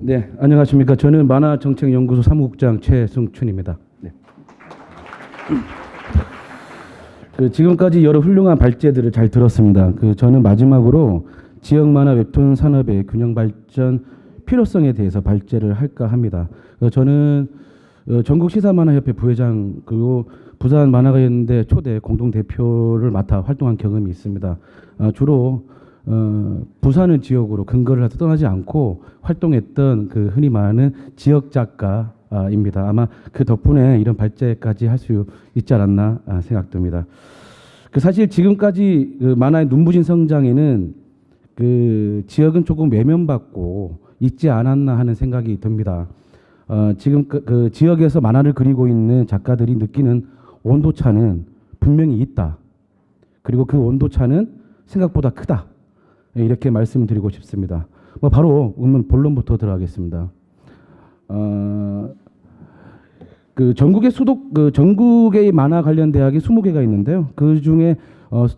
네, 안녕하십니까. 저는 만화정책연구소 사무국장 최승춘입니다. 네. 지금까지 여러 훌륭한 발제들을 잘 들었습니다. 저는 마지막으로 지역 만화 웹툰 산업의 균형 발전 필요성에 대해서 발제를 할까 합니다. 저는 전국 시사만화협회 부회장 그리고 부산 만화가연대 초대 공동 대표를 맡아 활동한 경험이 있습니다. 주로 부산을 지역으로 근거를 해서 떠나지 않고 활동했던 흔히 말하는 지역 작가입니다. 아마 그 덕분에 이런 발제까지 할 수 있지 않았나 생각됩니다. 사실 지금까지 만화의 눈부신 성장에는 지역은 조금 외면받고 있지 않았나 하는 생각이 듭니다. 지금 지역에서 만화를 그리고 있는 작가들이 느끼는 온도차는 분명히 있다. 그리고 그 온도차는 생각보다 크다. 이렇게 말씀드리고 싶습니다. 바로 본론부터 들어가겠습니다. 전국의 만화 관련 대학이 20개가 있는데요. 그 중에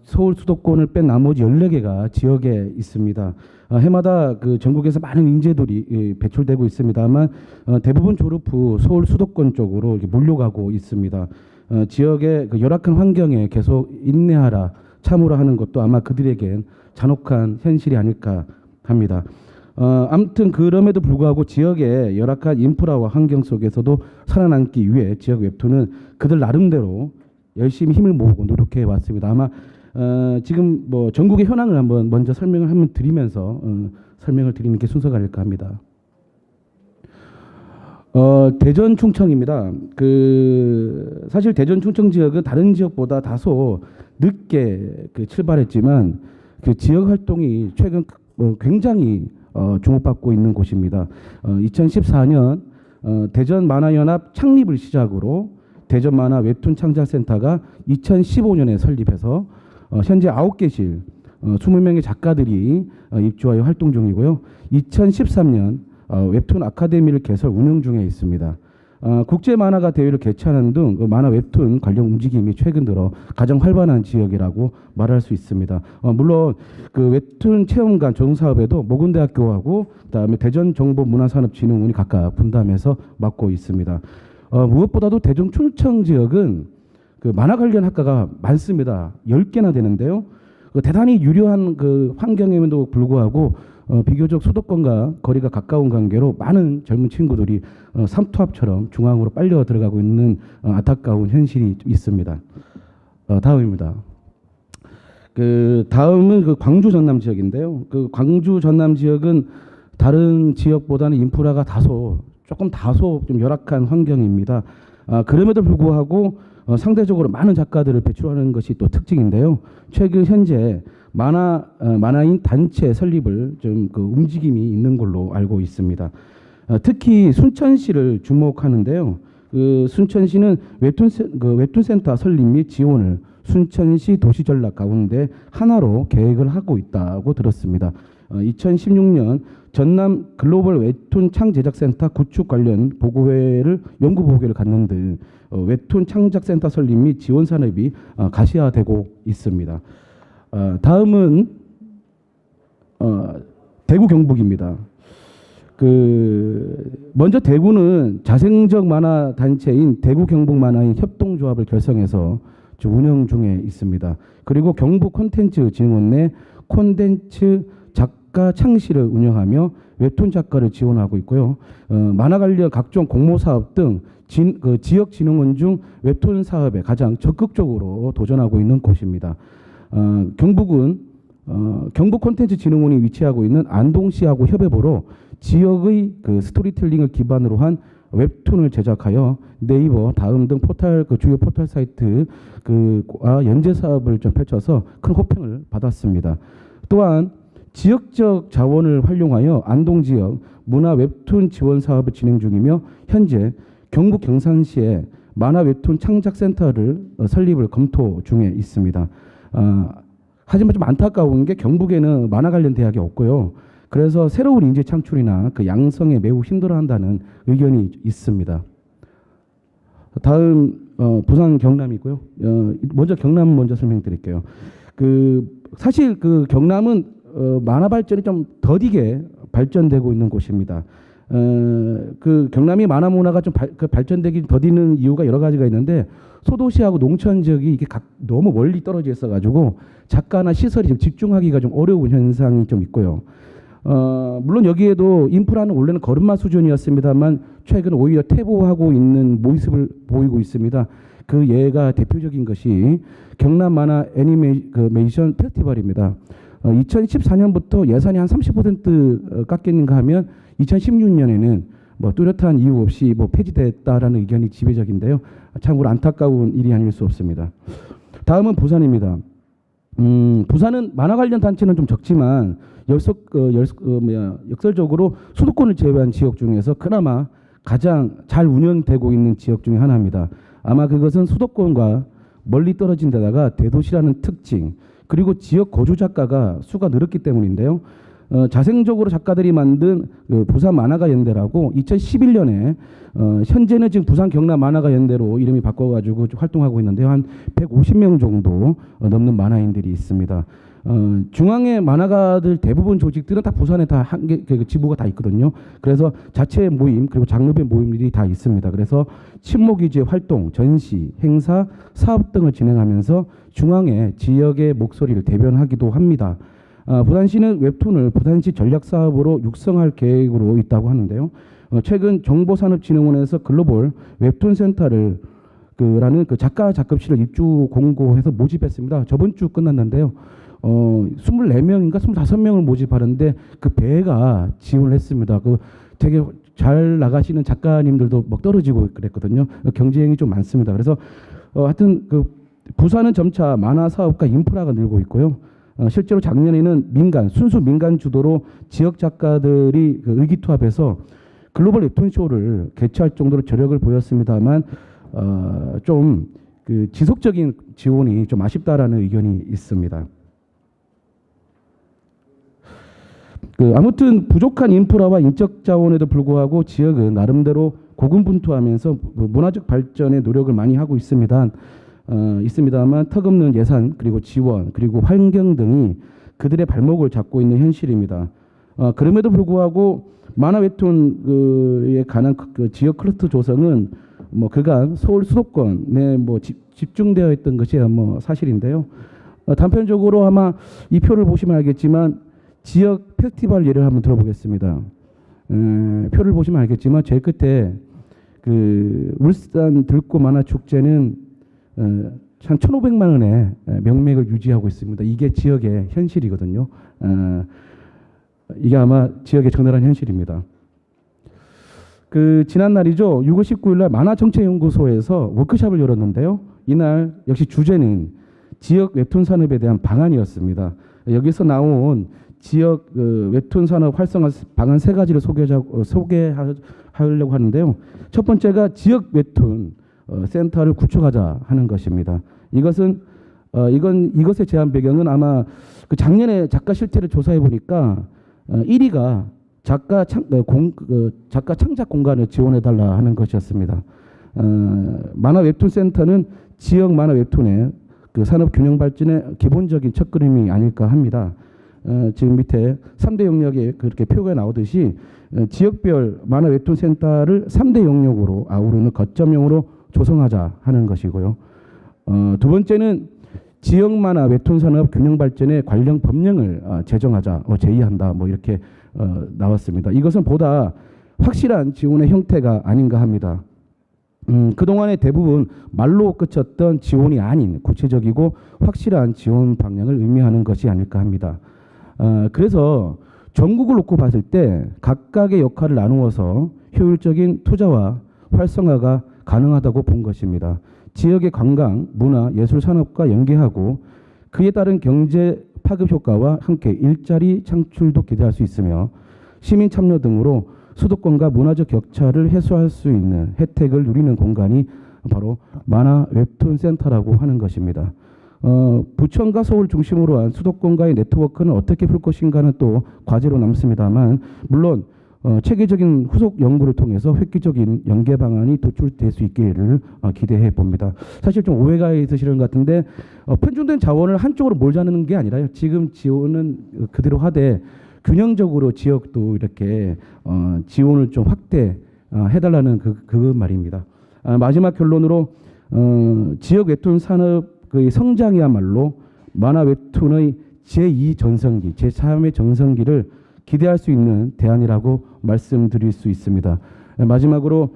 서울 수도권을 뺀 나머지 14개가 지역에 있습니다. 해마다 전국에서 많은 인재들이 배출되고 있습니다만 대부분 졸업 후 서울 수도권 쪽으로 몰려가고 있습니다. 지역의 열악한 환경에 계속 인내하라, 참으라 하는 것도 아마 그들에겐 잔혹한 현실이 아닐까 합니다. 아무튼 그럼에도 불구하고 지역의 열악한 인프라와 환경 속에서도 살아남기 위해 지역 웹툰은 그들 나름대로 열심히 힘을 모으고 노력해 왔습니다. 아마 지금 전국의 현황을 한번 먼저 설명을 한번 드리면서 설명을 드리는 게 순서가 아닐까 합니다. 대전 충청입니다. 사실 대전 충청 지역은 다른 지역보다 다소 늦게 출발했지만 지역 활동이 최근 굉장히 주목받고 있는 곳입니다. 2014년 대전 만화연합 창립을 시작으로 대전 만화 웹툰 창작센터가 2015년에 설립해서 현재 9개실 20명의 작가들이 입주하여 활동 중이고요. 2013년 웹툰 아카데미를 개설 운영 중에 있습니다. 국제 만화가 대회를 개최하는 등 만화 웹툰 관련 움직임이 최근 들어 가장 활발한 지역이라고 말할 수 있습니다. 물론 웹툰 체험관 조성사업에도 모근대학교하고 그다음에 대전정보문화산업진흥원이 각각 분담해서 맡고 있습니다. 무엇보다도 대전 충청 지역은 만화 관련 학과가 많습니다. 10개나 되는데요. 대단히 유려한 환경에도 불구하고 비교적 수도권과 거리가 가까운 관계로 많은 젊은 친구들이 삼투압처럼 중앙으로 빨려 들어가고 있는 안타까운 현실이 있습니다. 다음입니다. 다음은 광주 전남 지역인데요. 광주 전남 지역은 다른 지역보다는 인프라가 조금 좀 열악한 환경입니다. 그럼에도 불구하고 상대적으로 많은 작가들을 배출하는 것이 또 특징인데요. 최근 현재 만화인 단체 설립을 좀 움직임이 있는 걸로 알고 있습니다. 특히 순천시를 주목하는데요. 순천시는 웹툰센터 설립 및 지원을 순천시 도시전략 가운데 하나로 계획을 하고 있다고 들었습니다. 2016년 전남 글로벌 웹툰 창제작센터 구축 관련 연구보고회를 갖는 등 웹툰 창작센터 설립 및 지원 산업이 가시화되고 있습니다. 다음은 대구 경북입니다. 먼저 대구는 자생적 만화 단체인 대구 경북 만화인 협동조합을 결성해서 운영 중에 있습니다. 그리고 경북 콘텐츠 진흥원 내 콘텐츠 작가 창시를 운영하며 웹툰 작가를 지원하고 있고요. 만화 관련 각종 공모 사업 등 지역 진흥원 중 웹툰 사업에 가장 적극적으로 도전하고 있는 곳입니다. 경북은 경북 콘텐츠 진흥원이 위치하고 있는 안동시하고 협업으로 지역의 스토리텔링을 기반으로 한 웹툰을 제작하여 네이버, 다음 등 주요 포털 사이트 연재 사업을 좀 펼쳐서 큰 호평을 받았습니다. 또한 지역적 자원을 활용하여 안동 지역 문화 웹툰 지원 사업을 진행 중이며 현재 경북 경산시에 만화 웹툰 창작센터를 설립을 검토 중에 있습니다. 하지만 좀 안타까운 게 경북에는 만화 관련 대학이 없고요. 그래서 새로운 인재 창출이나 양성에 매우 힘들어한다는 의견이 있습니다. 다음 부산 경남이고요. 먼저 경남 설명드릴게요. 사실 경남은 만화 발전이 좀 더디게 발전되고 있는 곳입니다. 그 경남이 만화 문화가 좀 발전되기 더디는 이유가 여러 가지가 있는데 소도시하고 농촌 지역이 이게 너무 멀리 떨어져 있어가지고 작가나 시설이 좀 집중하기가 좀 어려운 현상이 좀 있고요. 물론 여기에도 인프라는 원래는 걸음마 수준이었습니다만 최근 오히려 퇴보하고 있는 모습을 보이고 있습니다. 그 예가 대표적인 것이 경남 만화 애니메이션 페스티벌입니다. 2014년부터 예산이 한 30% 깎였는가 하면 2016년에는 뭐 뚜렷한 이유 없이 뭐 폐지됐다라는 의견이 지배적인데요. 참으로 안타까운 일이 아닐 수 없습니다. 다음은 부산입니다. 부산은 만화 관련 단체는 좀 적지만 역설적으로 수도권을 제외한 지역 중에서 그나마 가장 잘 운영되고 있는 지역 중에 하나입니다. 아마 그것은 수도권과 멀리 떨어진 데다가 대도시라는 특징 그리고 지역 거주 작가가 수가 늘었기 때문인데요. 자생적으로 작가들이 만든 그 부산 만화가 연대라고 2011년에 현재는 지금 부산 경남 만화가 연대로 이름이 바꿔가지고 활동하고 있는데요. 한 150명 정도 넘는 만화인들이 있습니다. 중앙의 만화가들 대부분 조직들은 다 부산에 다 한 개 지부가 다 있거든요. 그래서 자체 모임 그리고 장르별 모임들이 다 있습니다. 그래서 친목 위주의 활동, 전시, 행사, 사업 등을 진행하면서 중앙의 지역의 목소리를 대변하기도 합니다. 부산시는 웹툰을 부산시 전략사업으로 육성할 계획으로 있다고 하는데요. 최근 정보산업진흥원에서 글로벌 웹툰 센터를 라는 그 작가 작업실을 입주 공고해서 모집했습니다. 저번 주 끝났는데요. 24명인가 25명을 모집하는데 그 배가 지원을 했습니다. 그 되게 잘 나가시는 작가님들도 막 떨어지고 그랬거든요. 경쟁이 좀 많습니다. 그래서 하여튼 그 부산은 점차 만화 사업과 인프라가 늘고 있고요. 실제로 작년에는 순수 민간 주도로 지역 작가들이 그 의기투합해서 글로벌 웹툰 쇼를 개최할 정도로 저력을 보였습니다만 좀 그 지속적인 지원이 좀 아쉽다라는 의견이 있습니다. 아무튼 부족한 인프라와 인적 자원에도 불구하고 지역은 나름대로 고군분투하면서 문화적 발전에 노력을 많이 하고 있습니다만 턱없는 예산 그리고 지원 그리고 환경 등이 그들의 발목을 잡고 있는 현실입니다. 그럼에도 불구하고 만화 웹툰에 관한 그 지역 클러스터 조성은 뭐 그간 서울 수도권에 뭐 집중되어 있던 것이 뭐 사실인데요. 단편적으로 아마 이 표를 보시면 알겠지만 지역 페스티벌 예를 한번 들어보겠습니다. 표를 보시면 알겠지만 제일 끝에 그 울산 들꽃 만화 축제는 한 1,500만 원의 명맥을 유지하고 있습니다. 이게 지역의 현실이거든요. 이게 아마 지역의 적나라한 현실입니다. 그 지난 날이죠. 6월 19일 날 만화정책연구소에서 워크숍을 열었는데요. 이날 역시 주제는 지역 웹툰 산업에 대한 방안이었습니다. 여기서 나온 지역 웹툰 산업 활성화 방안 3가지를 소개하려고 하는데요. 첫 번째가 지역 웹툰 센터를 구축하자 하는 것입니다. 이것의 제안 배경은 아마 그 작년에 작가 실태를 조사해 보니까 1위가 작가 창작 공간을 지원해 달라 하는 것이었습니다. 만화 웹툰 센터는 지역 만화 웹툰의 그 산업 균형 발전의 기본적인 첫걸음이 아닐까 합니다. 지금 밑에 3대 영역에 그렇게 표가 나오듯이 지역별 만화 웹툰 센터를 3대 영역으로 아우르는 거점형으로 조성하자 하는 것이고요. 두 번째는 지역 만화 웹툰 산업 균형 발전에 관련 법령을 제정하자, 제의한다, 뭐 이렇게 나왔습니다. 이것은 보다 확실한 지원의 형태가 아닌가 합니다. 그동안에 대부분 말로 그쳤던 지원이 아닌 구체적이고 확실한 지원 방향을 의미하는 것이 아닐까 합니다. 그래서 전국을 놓고 봤을 때 각각의 역할을 나누어서 효율적인 투자와 활성화가 가능하다고 본 것입니다. 지역의 관광, 문화, 예술 산업과 연계하고 그에 따른 경제 파급 효과와 함께 일자리 창출도 기대할 수 있으며 시민 참여 등으로 수도권과 문화적 격차를 해소할 수 있는 혜택을 누리는 공간이 바로 만화 웹툰 센터라고 하는 것입니다. 부천과 서울 중심으로 한 수도권과의 네트워크는 어떻게 풀 것인가는 또 과제로 남습니다만 물론 체계적인 후속 연구를 통해서 획기적인 연계 방안이 도출될 수 있기를 기대해 봅니다. 사실 좀 오해가 있으시는 것 같은데 편중된 자원을 한쪽으로 몰자는 게 아니라요. 지금 지원은 그대로 하되 균형적으로 지역도 이렇게 지원을 좀 확대 해달라는 그 말입니다. 마지막 결론으로 지역 웹툰 산업의 성장이야말로 만화 웹툰의 제2 전성기, 제3의 전성기를 기대할 수 있는 대안이라고 말씀드릴 수 있습니다. 마지막으로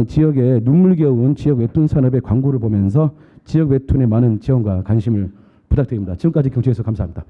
지역의 눈물겨운 지역 웹툰 산업의 광고를 보면서 지역 웹툰에 많은 지원과 관심을 부탁드립니다. 지금까지 경청해주셔서 감사합니다.